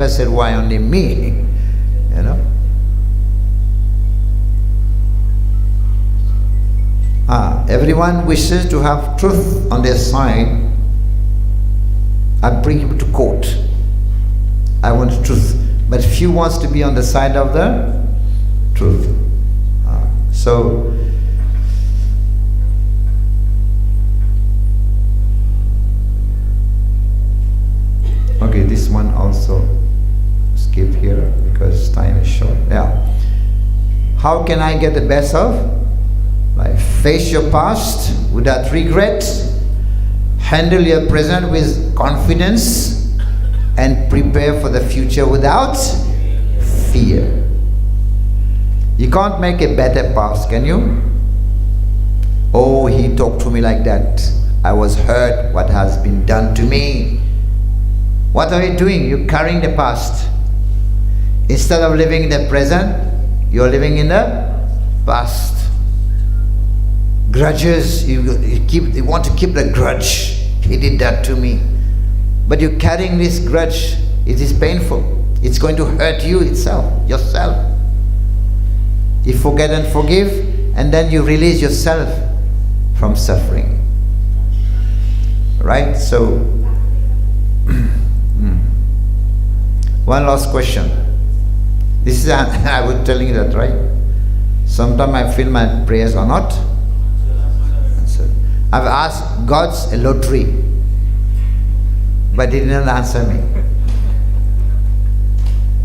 never said, why only me? You know? Everyone wishes to have truth on their side. I bring him to court. I want truth. But few wants to be on the side of the truth. So, okay, this one also skip here because time is short. Yeah. How can I get the best of life? Face your past without regret. Handle your present with confidence and prepare for the future without fear. You can't make a better past, can you? Oh, he talked to me like that. I was hurt. What has been done to me? What are you doing? You're carrying the past. Instead of living in the present, you're living in the past. Grudges, you want to keep the grudge. He did that to me. But you're carrying this grudge. It is painful. It's going to hurt you yourself. You forget and forgive, and then you release yourself from suffering. Right? So, one last question. This is, I was telling you that, right? Sometimes I feel my prayers are not answered. I've asked God's a lottery, but He didn't answer me.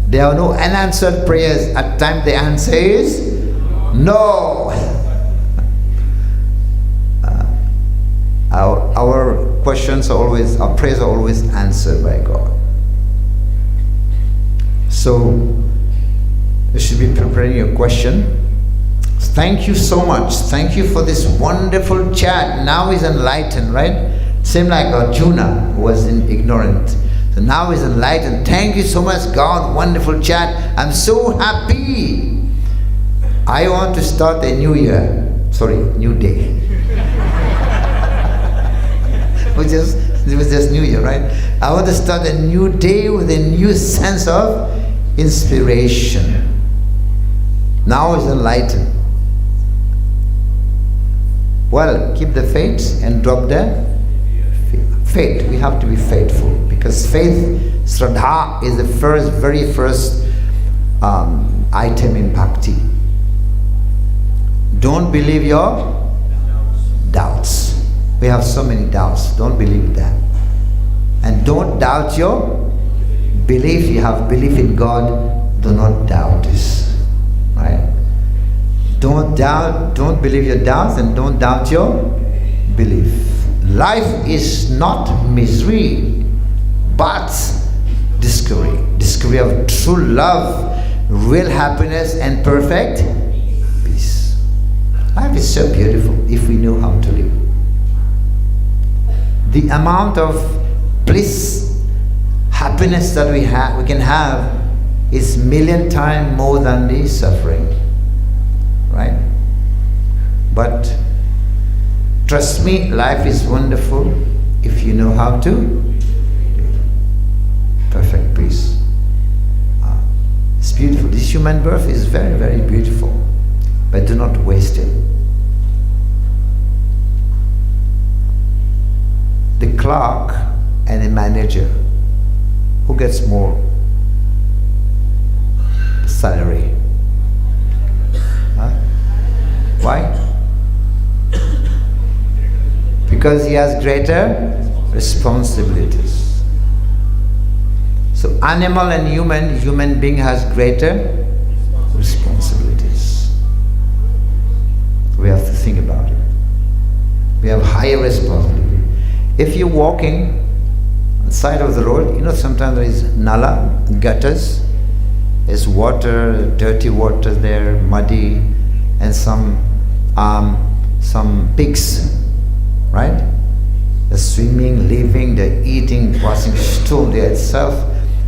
There are no unanswered prayers. At times the answer is no. Our questions are always, our prayers are always answered by God. So, you should be preparing your question. Thank you so much. Thank you for this wonderful chat. Now he's enlightened, right? Same like Arjuna, who was ignorant. So now he's enlightened. Thank you so much, God. Wonderful chat. I'm so happy. I want to start a new year. Sorry, new day. It was just New Year, right? I want to start a new day with a new sense of inspiration. Now is enlightened. Well, keep the faith and drop the faith. We have to be faithful, because faith, Shraddha, is the very first item in bhakti. Don't believe your doubts. We have so many doubts. Don't believe that. And don't doubt your belief. You have belief in God. Do not doubt this. Right? Don't doubt, don't believe your doubts, and don't doubt your belief. Life is not misery, but discovery. Discovery of true love, real happiness, and perfect peace. Life is so beautiful if we know how to live. The amount of bliss, happiness that we can have is million times more than the suffering. Right? But trust me, life is wonderful if you know how to live. Perfect peace. It's beautiful. This human birth is very, very beautiful. But do not waste it. The clerk and a manager, who gets more salary? Why? Because he has greater responsibilities. So animal and human being has greater responsibilities. We have to think about it. We have higher responsibility. If you're walking on the side of the road, you know sometimes there is nala, gutters. There's water, dirty water there, muddy, and some pigs, right? They're swimming, living, they're eating, passing stool there itself.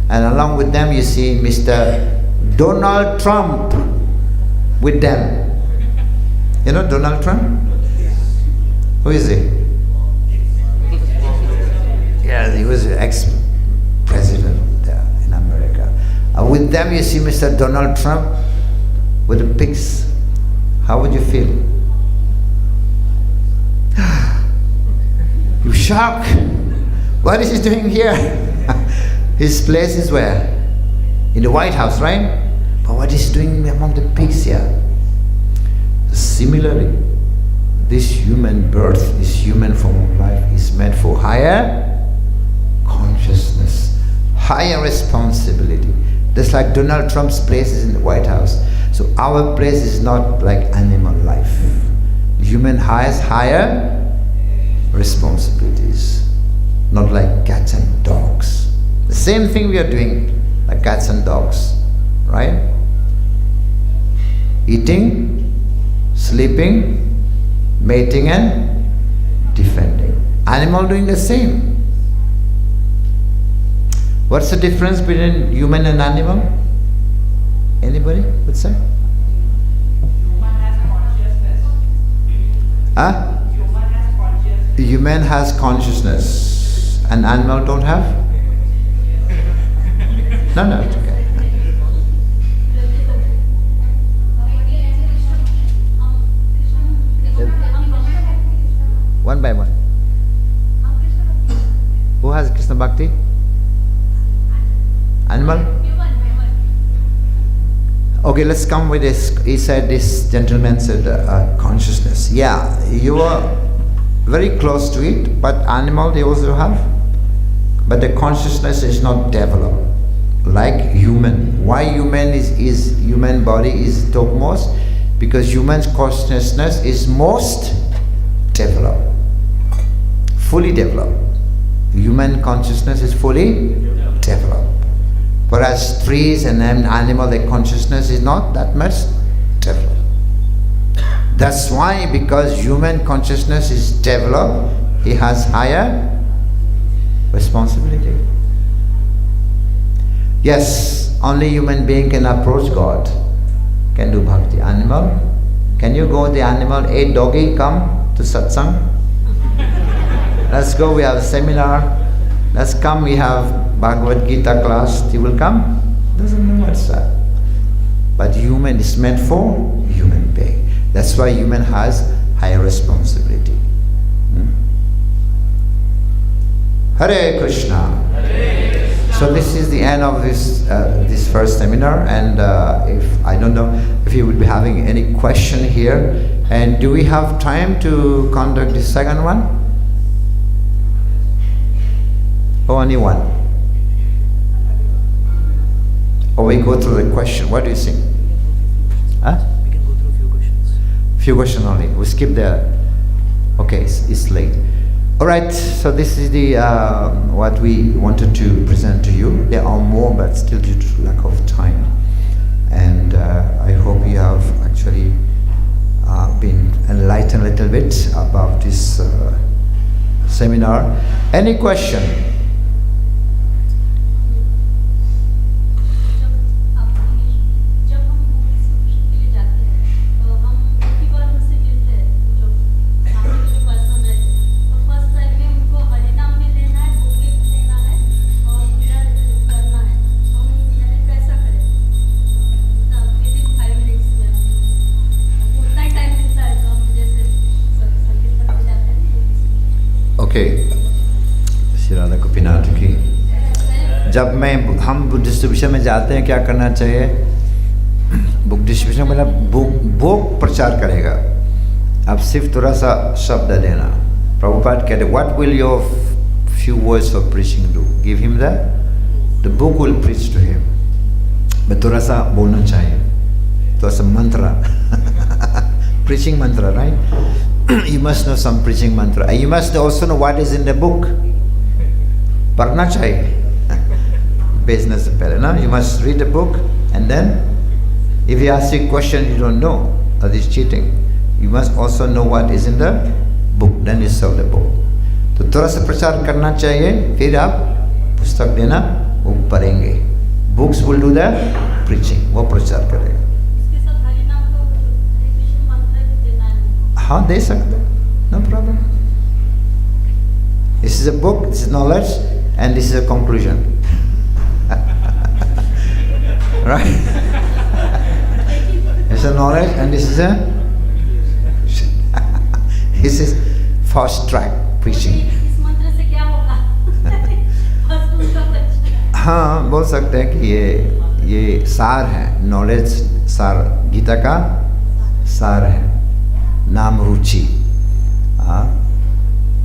And along with them you see Mr. Donald Trump with them. You know Donald Trump? Who is he? Yeah, he was an ex-president there in America. with them you see Mr. Donald Trump with the pigs. How would you feel? You shock. What is he doing here? His place is where? In the White House, right? But what is he doing among the pigs here? Similarly, this human birth, this human form of life is meant for higher consciousness, higher responsibility. Just like Donald Trump's place is in the White House. So our place is not like animal life. Human has higher responsibilities, not like cats and dogs. The same thing we are doing like cats and dogs, right? Eating, sleeping, mating and defending. Animal doing the same. What's the difference between human and animal? Anybody would say? Human has consciousness. Huh? Human has consciousness. Human has consciousness and animal don't have? No, it's okay. One by one. Who has Krishna Bhakti? Animal? Okay, let's come with this. He said, this gentleman said consciousness. Yeah, you are very close to it, but animal they also have. But the consciousness is not developed like human. Why human is human body is topmost? Because human consciousness is most developed, fully developed. Human consciousness is fully developed. Whereas trees and animal, their consciousness is not that much developed. That's why, because human consciousness is developed, he has higher responsibility. Yes, only human being can approach God, can do bhakti. Animal, can you go the animal, hey doggy, come to satsang? Let's go, we have a seminar. Let's come, we have Bhagavad Gita class. He will come? Doesn't know what's that. But human is meant for human being. That's why human has higher responsibility. Hare Krishna. Hare Krishna. So this is the end of this first seminar, and if I don't know if you would be having any question here, and do we have time to conduct the second one? Or only one? Or we go through the question. What do you think? Huh? We can go through a few questions. Few questions only. We skip the. Okay, it's late. All right. So this is the what we wanted to present to you. There are more, but still due to lack of time. And I hope you have actually been enlightened a little bit about this seminar. Any question? जब हम book distribution में जाते हैं क्या करना चाहिए? Book distribution मतलब book प्रचार करेगा, अब सिर्फ थोड़ा सा शब्द देना. प्रभुपाद कहते what will your few words for preaching do? Give him the book will preach to him. But थोड़ा सा बोलना चाहिए, थोड़ा सा mantra. Preaching mantra, right? You must know some preaching mantra. You must also know what is in the book. पढ़ना चाहिए. Business apparel, you must read the book, and then if he asks you a question you don't know, that is cheating. You must also know what is in the book, then you solve the book. तो थोड़ा सा प्रचार करना चाहिए, फिर आप पुस्तक देना, वो पढ़ेंगे. Books will do the preaching, वो प्रचार करेगा. इसके साथ हरि नाम का हरे कृष्ण मंत्र भी देना है. हाँ, दे सकते, no problem. This is a book, this is knowledge, and this is a conclusion. Right? It's a knowledge and this is a this is fast track preaching. इस मंत्र से क्या होगा? बस उनका क्वेश्चन। हाँ, बोल सकते हैं कि ये सार है, नॉलेज सार, गीता का सार है, नाम रुचि। हाँ,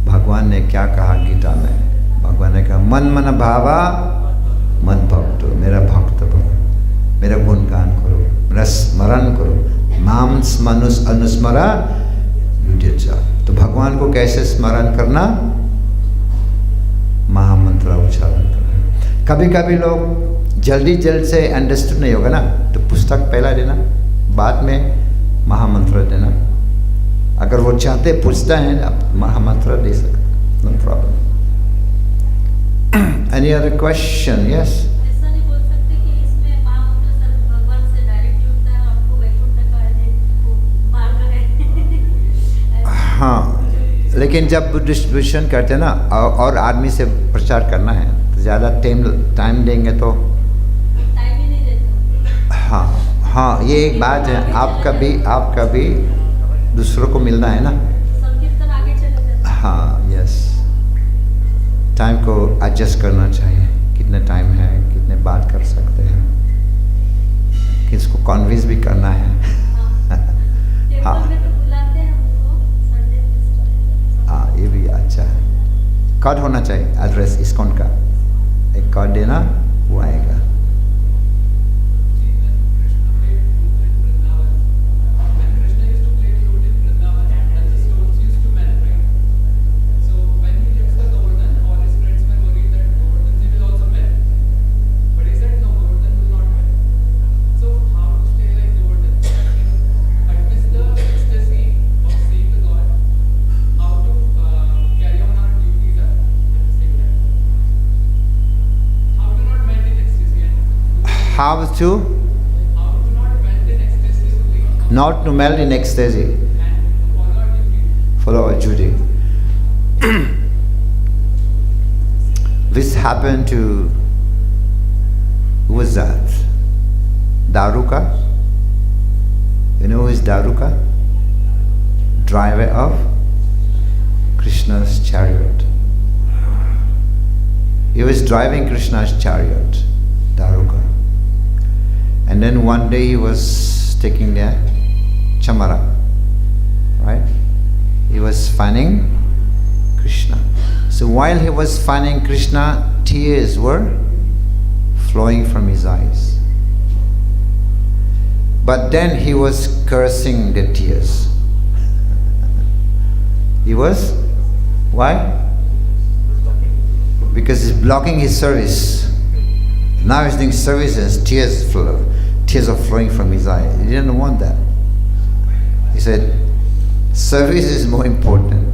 भगवान ने क्या कहा गीता में? भगवान ने कहा मन मन भावा मन भक्त, मेरा भक्त बनो, मेरा गुणगान करो, मेरा स्मरण करो, माम मनुष अनुस्मरा युध्यचा। तो भगवान को कैसे स्मरण करना? महामंत्र उच्चारण करना। कभी कभी लोग जल्द से अंडरस्टूड नहीं होगा ना, तो पुस्तक पहला देना, बाद में महामंत्र देना। अगर वो चाहते पूछता है, आप महामंत्र दे सकते, no problem. Any other question? Yes. ऐसा नहीं बोल सकते कि इसमें महामंत्र सिर्फ भगवान से डायरेक्ट जुड़ता है, आपको वैकुंठ का है मार्ग है। हाँ, लेकिन जब डिस्ट्रीब्यूशन करते हैं ना और आदमी से प्रचार करना है तो ज़्यादा टाइम देंगे तो टाइम ही नहीं देते। हाँ हाँ, ये एक बात है। आप कभी दूसरों को मिलना है ना। संकीर्तन आगे चले जाते। हाँ, यस, टाइम को एडजस्ट करना चाहिए, कितने टाइम है, कितने बात कर सकते हैं, किसको कन्विंस भी करना है। टेम्पल में तो बुलाते हैं हमको संडे। हाँ, ये भी अच्छा है। कार्ड होना चाहिए, एड्रेस ISKCON का एक कार्ड देना, वो आएगा। How to not to melt in ecstasy, follow our duty. This happened to, who was that? Daruka. You know who is Daruka? Driver of Krishna's chariot. He was driving Krishna's chariot, Daruka. And then one day he was taking the chamara, right? He was fanning Krishna. So while he was fanning Krishna, tears were flowing from his eyes. But then he was cursing the tears. He was, why? Because he's blocking his service. Now he's doing services, tears are flowing from his eyes. He didn't want that. He said, service is more important.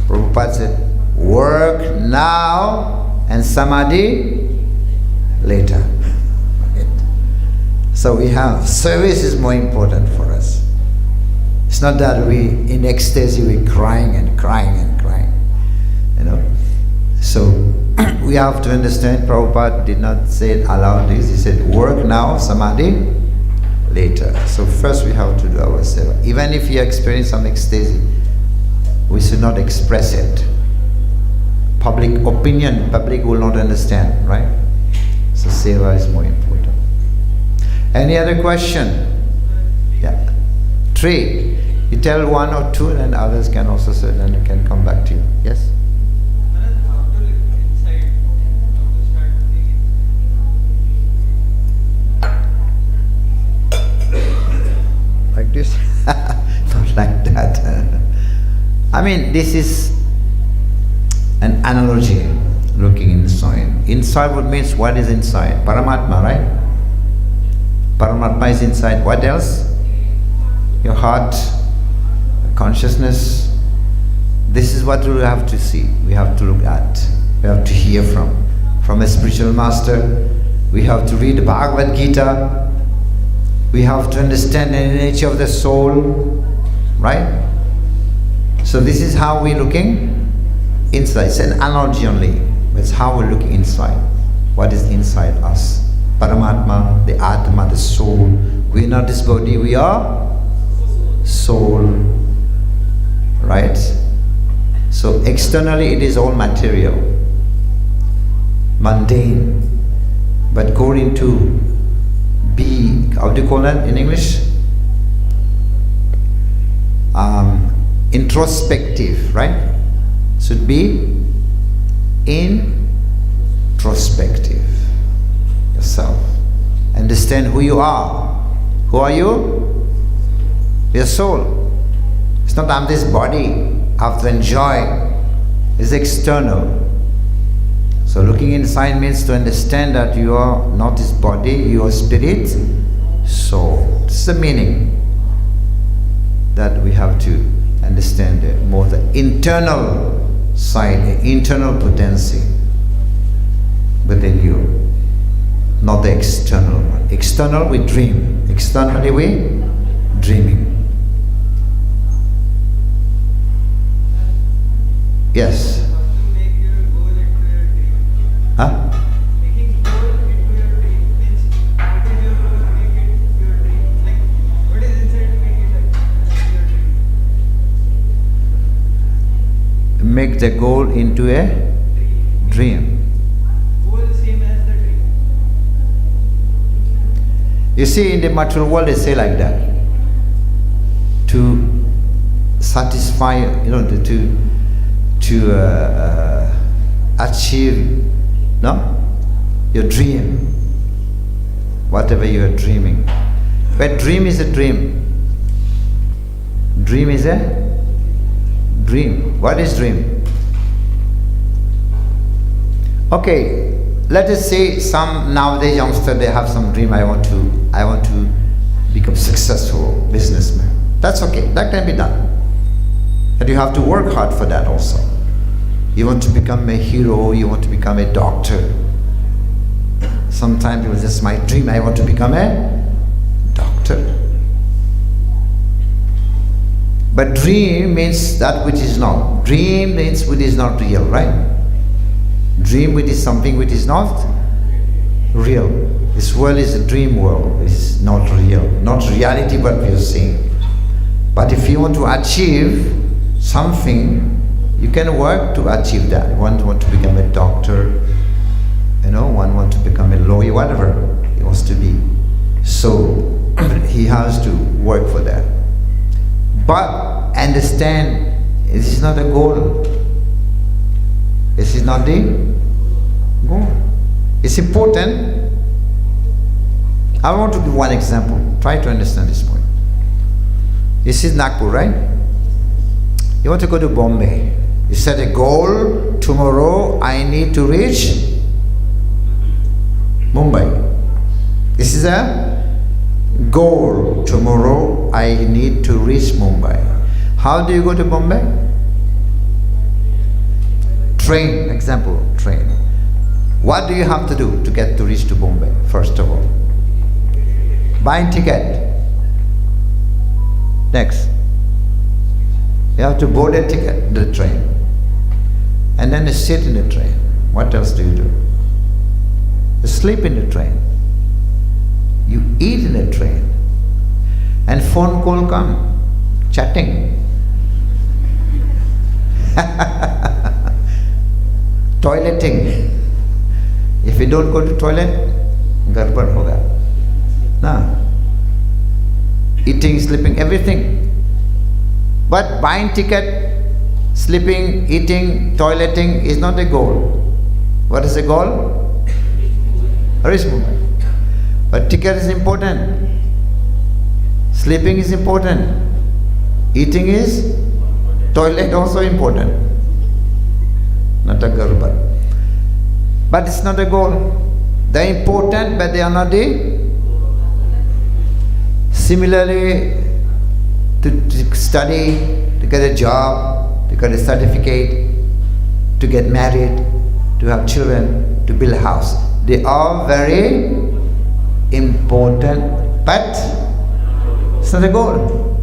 Prabhupada said, work now and samadhi later. Right? So we have, service is more important for us. It's not that we, in ecstasy, we're crying and crying and crying. You know? So we have to understand, Prabhupada did not say allow this, he said work now, samadhi later. So first we have to do our seva. Even if you experience some ecstasy, we should not express it. Public opinion, public will not understand, right? So seva is more important. Any other question? Yeah. 3. You tell 1 or 2 and others can also say, then you can come back to you. Yes? Like this? Not like that. I mean, this is an analogy, looking inside. Inside would means what is inside? Paramatma, right? Paramatma is inside. What else? Your heart, consciousness. This is what we have to see. We have to look at. We have to hear from a spiritual master. We have to read Bhagavad Gita. We have to understand the nature of the soul, right? So this is how we're looking inside. It's an analogy only. It's how we're looking inside. What is inside us? Paramatma, the Atma, the soul. We are not this body, we are soul. Right? So externally it is all material, mundane. But going to be, how do you call that in English? Introspective, right? Should be introspective. Yourself. Understand who you are. Who are you? Your soul. It's not I'm this body. I have to enjoy. It's external. So looking inside means to understand that you are not this body, you are spirit, soul. This is the meaning that we have to understand more the internal side, the internal potency within you, not the external one. External we dream, externally we dreaming. Yes. Huh? Making goal into your dream means what is your goal to make it your dream? Like what is inside to make it your dream? Make the goal into a dream. Goal same as the dream. You see, in the material world they say like that. To satisfy, to achieve, no? Your dream. Whatever you are dreaming. But dream is a dream. Dream is a dream. What is dream? Okay, let us say some nowadays youngsters, they have some dream. I want to become successful businessman. That's okay. That can be done. But you have to work hard for that also. You want to become a hero, you want to become a doctor. Sometimes it was just my dream, I want to become a doctor. But dream means that which is not. Dream means which is not real, right? Dream which is something which is not real. This world is a dream world, it's not real. Not reality what we are seeing. But if you want to achieve something, you can work to achieve that. One wants to become a doctor, one wants to become a lawyer, whatever he wants to be. So he has to work for that. But understand, this is not a goal. This is not the goal. It's important. I want to give one example. Try to understand this point. This is Nagpur, right? You want to go to Bombay. You set a goal, tomorrow I need to reach Mumbai. This is a goal, tomorrow I need to reach Mumbai. How do you go to Bombay? Train, example, train. What do you have to do to get to reach to Bombay, first of all? Buy a ticket. Next. You have to board a ticket, the train. And then you sit in the train. What else do you do? You sleep in the train. You eat in the train. And phone call come. Chatting. Toileting. If you don't go to toilet, garbad hoga. Nah. Eating, sleeping, everything. But buying ticket, sleeping, eating, toileting is not a goal. What is the goal? Reach Mumbai. But ticket is important. Sleeping is important. Eating is, toilet also important. Not a garbad. But it's not a goal. They're important, but they are not the. Similarly, to study, to get a job, to get a certificate, to get married, to have children, to build a house. They are very important, but it's not a goal.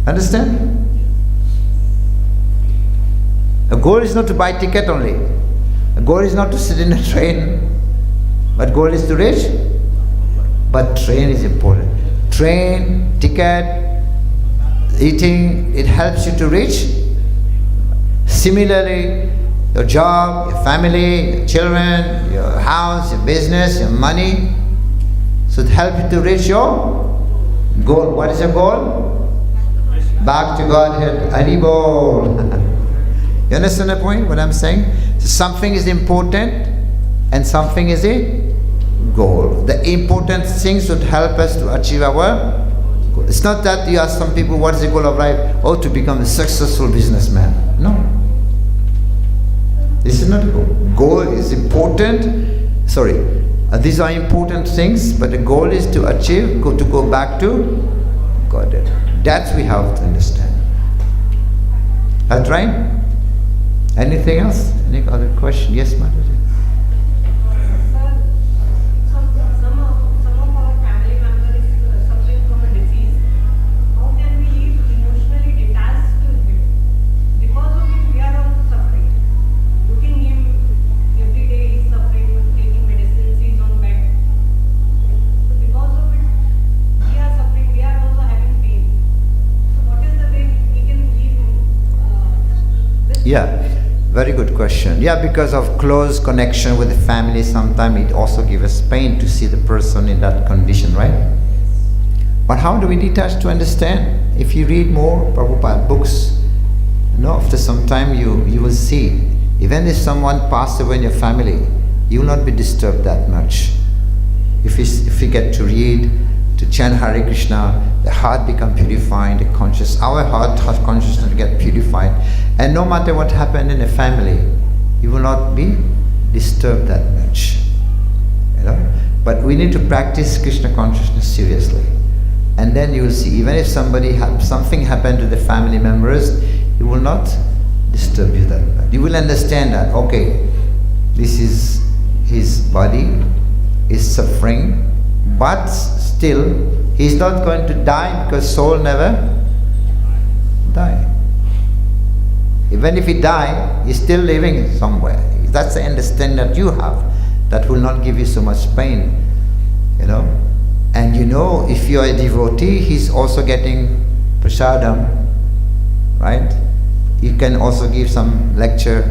Understand? A goal is not to buy ticket only. A goal is not to sit in a train, but goal is to reach but train is important. Train, ticket, eating, it helps you to reach. Similarly, your job, your family, your children, your house, your business, your money should help you to reach your goal. What is your goal? Back to Godhead. Haribol. You understand the point, what I'm saying? So something is important and something is a goal. The important things should help us to achieve our goal. It's not that you ask some people, what is the goal of life? Oh, to become a successful businessman. No. This is not a goal. Goal is important. Sorry. These are important things, but the goal is to achieve, to go back to Godhead. That's we have to understand. That's right? Anything else? Any other question? Yes, Maharaj? Some of our family members is suffering from a disease. How can we live emotionally detached to him? Because of him, we are also suffering. Looking him every day, he's suffering, taking medicines, he's on bed. So because of it, we are suffering, we are also having pain. So what is the way we can live this? Yeah. Very good question. Yeah, because of close connection with the family, sometimes it also gives us pain to see the person in that condition, right? But how do we detach to understand? If you read more Prabhupada books, after some time you will see, even if someone passed away in your family, you will not be disturbed that much. If you get to read, to chant Hare Krishna, the heart become purified, our heart consciousness get purified. And no matter what happened in a family, you will not be disturbed that much. But we need to practice Krishna consciousness seriously. And then you will see, even if something happened to the family members, it will not disturb you that much. You will understand that, okay, this is his body is suffering, but still, he's not going to die because soul never die. Even if he die, he's still living somewhere. That's the understanding that you have. That will not give you so much pain, And if you are a devotee, he's also getting prasadam, right? You can also give some lecture,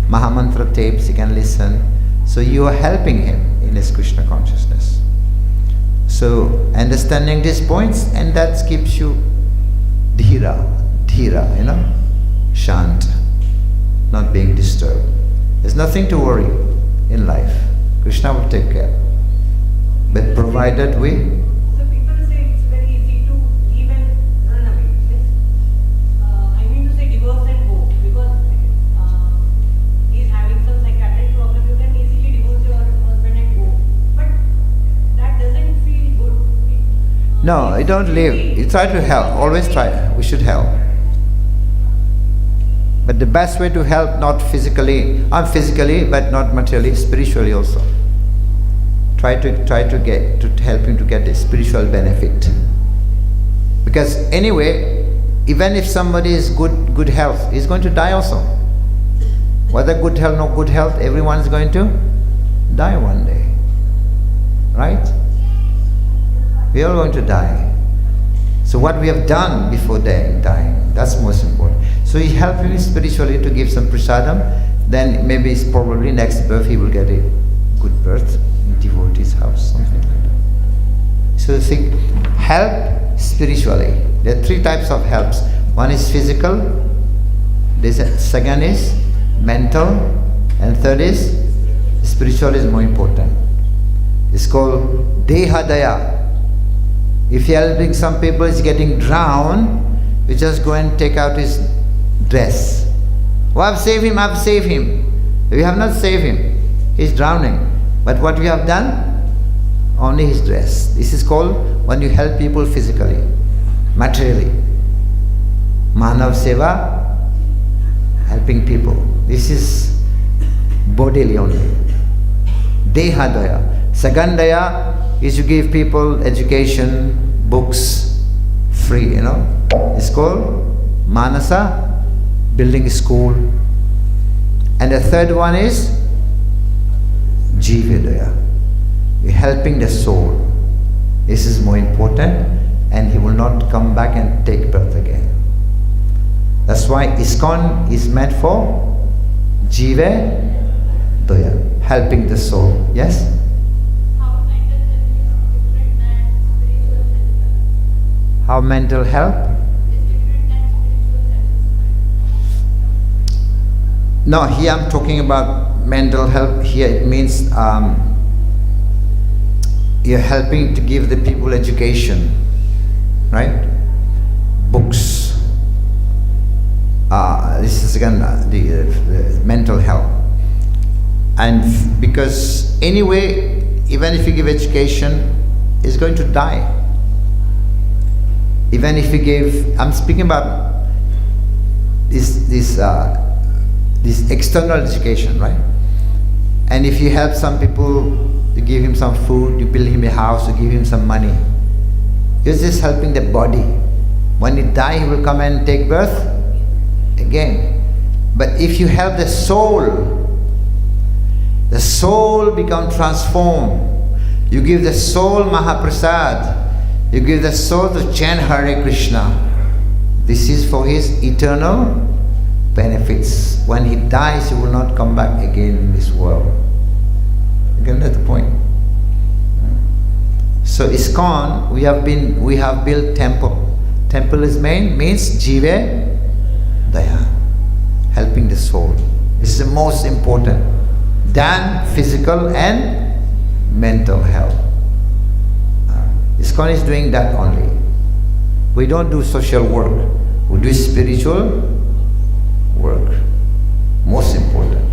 Mahamantra tapes, you can listen. So you are helping him in his Krishna consciousness. So understanding these points, and that keeps you dhira, shant, not being disturbed. There's nothing to worry in life. Krishna will take care. But provided we... So people say it's very easy to leave and run away. I mean to say divorce and go, because he's having some psychiatric problem, you can easily divorce your husband and go. But that doesn't feel good. No, you don't leave. You try to help. Always try. We should help. But the best way to help, not physically, but not materially, spiritually also. Try to help him to get a spiritual benefit. Because anyway, even if somebody is good health, he's going to die also. Whether good health, no good health, everyone is going to die one day. Right? We are going to die. So what we have done before dying, that's most important. So you help him spiritually to give some prasadam, then maybe it's probably next birth he will get a good birth in devotee's house, something like that. So think, help spiritually. There are three types of helps. One is physical, second is mental, and third is spiritual is more important. It's called Dehadaya. If you're helping some people is getting drowned, you just go and take out his dress. Oh, I've saved him. We have not saved him. He's drowning. But what we have done? Only his dress. This is called when you help people physically, materially. Manav Seva, helping people. This is bodily only. Dehadaya. Sagandaya is to give people education, books, free, It's called Manasa, building a school. And the third one is Jivedaya. You're helping the soul. This is more important, and he will not come back and take birth again. That's why ISKCON is meant for Jive Doya, helping the soul. Yes? How mental health is different than spiritual health? How mental health? Is different than spiritual health? No, here I'm talking about mental health. Here it means you're helping to give the people education, right? Books. This is again the mental health. And because anyway, even if you give education, it's going to die. Even if you give, I'm speaking about this external education, right? And if you help some people, you give him some food, you build him a house, you give him some money, you're just helping the body. When he dies, he will come and take birth again. But if you help the soul become transformed. You give the soul Mahaprasad. You give the soul to chant Hare Krishna. This is for his eternal benefits. When he dies, he will not come back again in this world. Again, that's the point. So ISKCON, we have built temple. Temple is means Jive Daya, helping the soul. This is the most important than physical and mental health. ISKCON is doing that only. We don't do social work. We do spiritual work. Most important.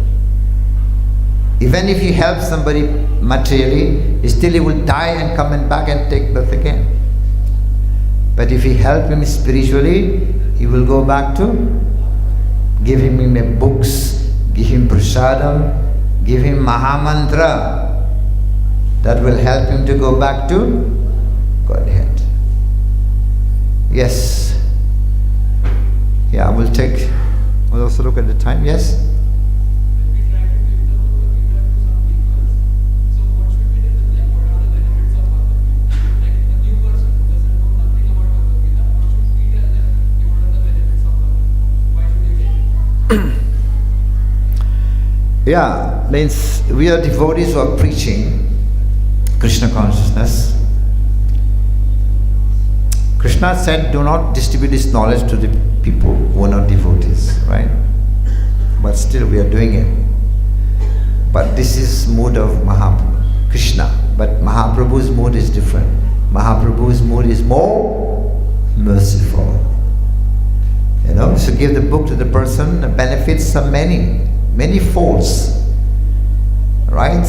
Even if you help somebody materially, still he will die and come back and take birth again. But if you help him spiritually, he will go back to give him books, give him prasadam, give him Mahamantra. That will help him to go back to Godhead. Yes. Yeah, we'll also look at the time. Yes? When we try to give the Gita to some people, so what should we do? Like, what are the benefits of Bhagavad Gita? Like a new person who doesn't know nothing about Bhagavad Gita, what should we tell them? What are the benefits of Bhagavad Gita? Why should they take it? Yeah, means we are devotees who are preaching Krishna consciousness. Krishna said, do not distribute this knowledge to the people who are not devotees, right? But still we are doing it. But this is mood of Krishna. But Mahaprabhu's mood is different. Mahaprabhu's mood is more merciful. You know, so give the book to the person, the benefits are many folds. Right?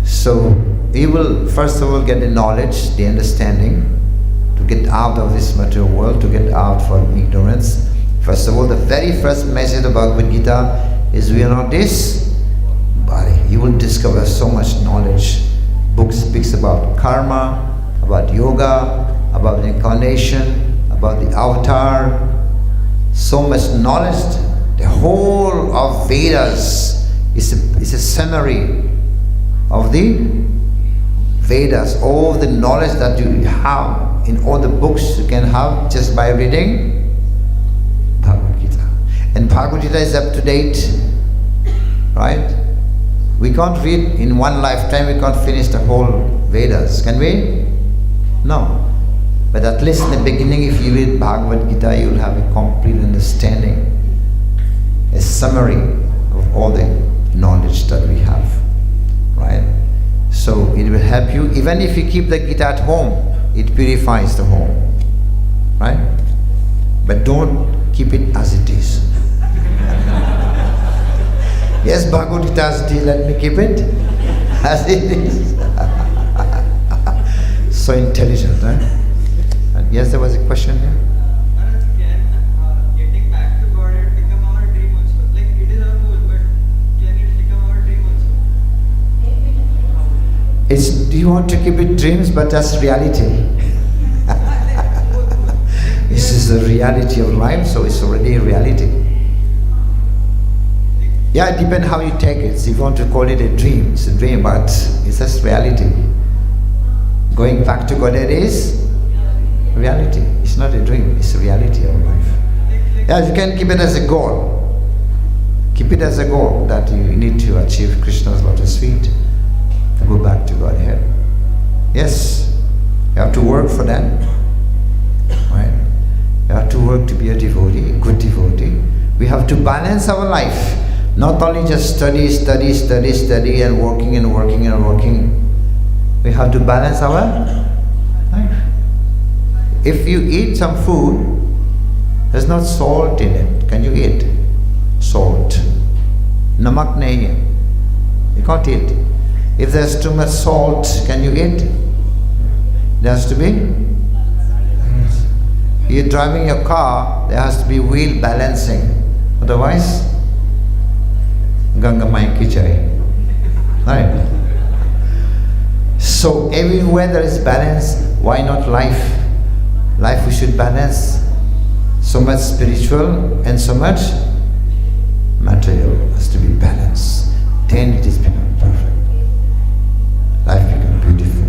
So he will first of all get the knowledge, the understanding, to get out of this material world, to get out from ignorance. First of all, the very first message of Bhagavad Gita is we are not this body. You will discover so much knowledge. Book speaks about karma, about yoga, about incarnation, about the avatar. So much knowledge. The whole of Vedas is a summary of the Vedas. All the knowledge that you have in all the books you can have just by reading Bhagavad Gita. And Bhagavad Gita is up to date, right? We can't read in one lifetime, we can't finish the whole Vedas, can we? No. But at least in the beginning, if you read Bhagavad Gita, you will have a complete understanding, a summary of all the knowledge that we have, right? So it will help you, even if you keep the Gita at home, it purifies the home, right? But don't keep it as it is. Yes, Bhagavad Gita as it is, let me keep it as it is. So intelligent, right? And yes, there was a question here. Maharaj, can getting back to God and become our dream also? Like, it is our goal, but can it become our dream also? Do you want to keep it dreams, but that's reality. This is the reality of life, so it's already a reality. Yeah, it depends how you take it. So if you want to call it a dream, it's a dream, but it's just reality. Going back to Godhead is reality. It's not a dream, it's a reality of life. Yeah, you can keep it as a goal. Keep it as a goal that you need to achieve Krishna's lotus feet to go back to Godhead. Yes, you have to work for that. Right? You have to work to be a devotee, a good devotee. We have to balance our life. Not only just study and working. We have to balance our life. If you eat some food, there's not salt in it. Can you eat? Salt. Namak nahi hai. You can't eat. If there's too much salt, can you eat? There has to be. You're driving your car, there has to be wheel balancing. Otherwise, Ganga Mai Kichai. Right? So everywhere there is balance, why not life? Life we should balance. So much spiritual and so much material has to be balanced. Then it is become perfect. Life becomes beautiful.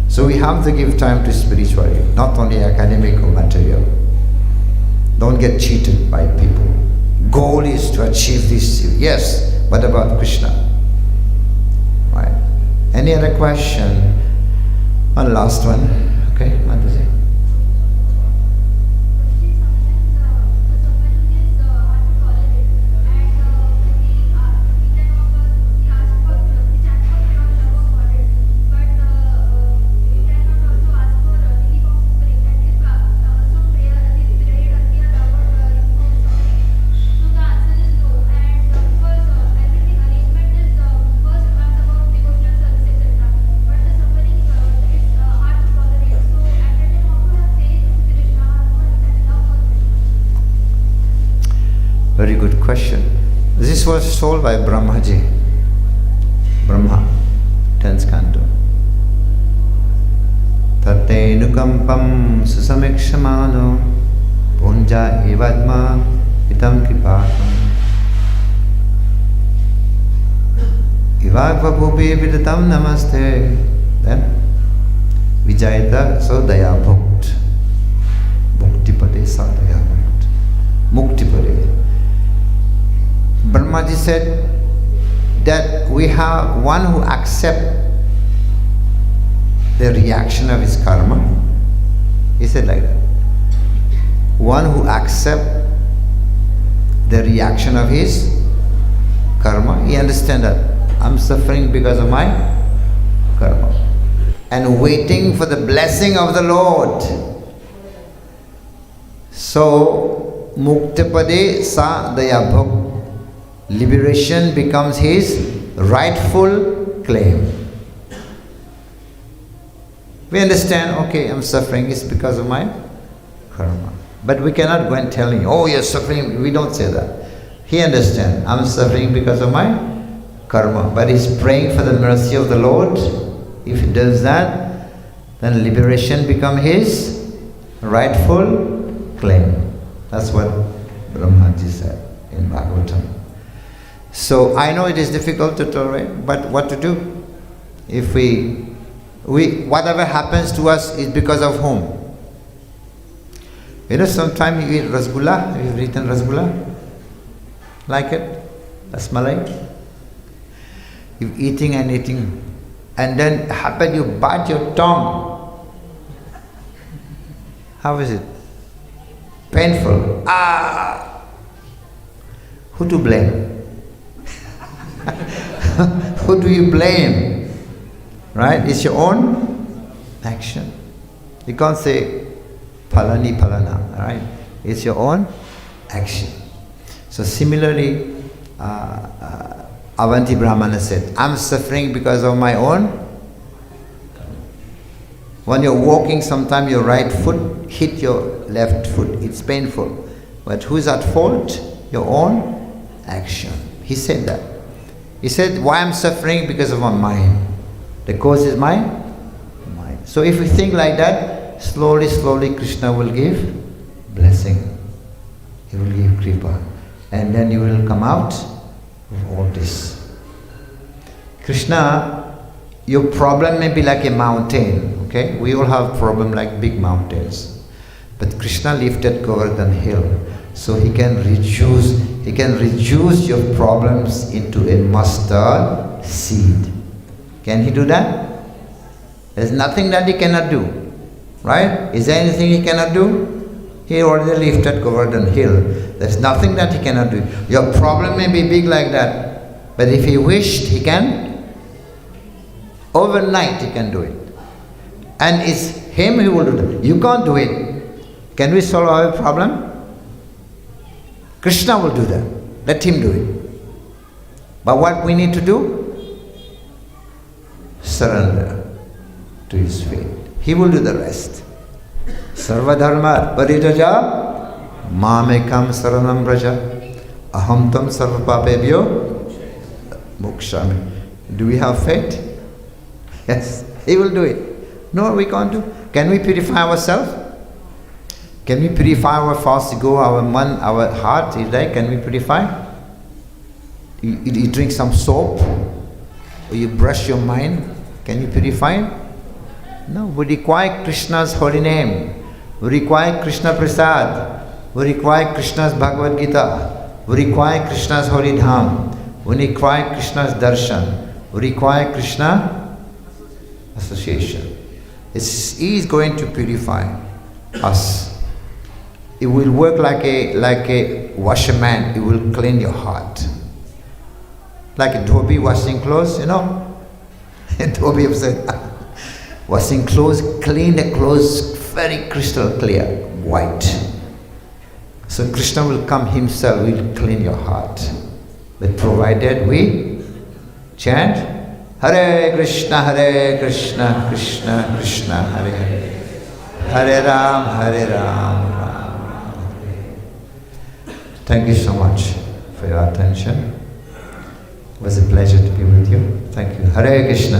So we have to give time to spirituality, not only academic or material. Don't get cheated by people. Goal is to achieve this. Yes, what about Krishna? Right. Any other question? One last one. Okay, Mataji. Very good question. This was told by Brahmaji. Brahma, 10th canto. Tate nukampam susamikshmano punja evadma itam kripatam ivagvapupi vidatam namaste. Then Vijayata Sodaya Bhukt Muktipade Sadaya Bhukt Muktipade. Brahmaji said that we have one who accepts the reaction of his karma. He said like that. One who accepts the reaction of his karma, he understands that I'm suffering because of my karma and waiting for the blessing of the Lord. So, Muktipade Sa Daya Bhukt. Liberation becomes his rightful claim. We understand, okay, I'm suffering, it's because of my karma. But we cannot go and tell him, oh, you're suffering. We don't say that. He understands, I'm suffering because of my karma. But he's praying for the mercy of the Lord. If he does that, then liberation becomes his rightful claim. That's what Brahmaji said in Bhagavatam. So I know it is difficult to tolerate, but what to do? If we whatever happens to us is because of whom? You know, sometimes you eat rasgulla. Have you eaten rasgulla? Like it? That's Malay. You're eating, and then happen you bite your tongue. How is it? Painful. Ah! Who to blame? Who do you blame? Right? It's your own action. You can't say phalani phalana, right? It's your own action. So similarly, Avanti Brahmana said, I'm suffering because of my own. When you're walking, sometimes your right foot hit your left foot. It's painful. But who's at fault? Your own action. He said that. He said, why I'm suffering? Because of my mind. The cause is my mind. So if we think like that, slowly, Krishna will give blessing. He will give kripa. And then you will come out of all this. Krishna, your problem may be like a mountain. Okay? We all have problem like big mountains. But Krishna lifted Govardhan hill. So he can reduce your problems into a mustard seed. Can he do that? There's nothing that he cannot do. Right? Is there anything he cannot do? He already lifted Govardhan hill. There's nothing that he cannot do. Your problem may be big like that, but if he wished, he can. Overnight he can do it. And it's him who will do it. You can't do it. Can we solve our problem? Krishna will do that. Let him do it. But what we need to do? Surrender to his feet. He will do the rest. Sarva dharma parijaja mamekam saranam braja aham tam sarva papebhyo mokshami. Do we have faith? Yes, he will do it. No, we can't do. Can we purify ourselves? Can we purify our false ego, our mind, our heart? Is that? Can we purify? You drink some soap, or you brush your mind. Can you purify? No, we require Krishna's holy name. We require Krishna Prasad. We require Krishna's Bhagavad Gita. We require Krishna's Holy Dham. We require Krishna's Darshan. We require Krishna association. He is going to purify us. It will work like a washerman. It will clean your heart. Like a dhobi washing clothes, you know. A dhobi said, washing clothes, clean the clothes very crystal clear, white. So Krishna will come himself, will clean your heart. But provided we chant Hare Krishna, Krishna Krishna, Hare Hare, Hare Ram, Ram Ram. Thank you so much for your attention. It was a pleasure to be with you. Thank you. Hare Krishna.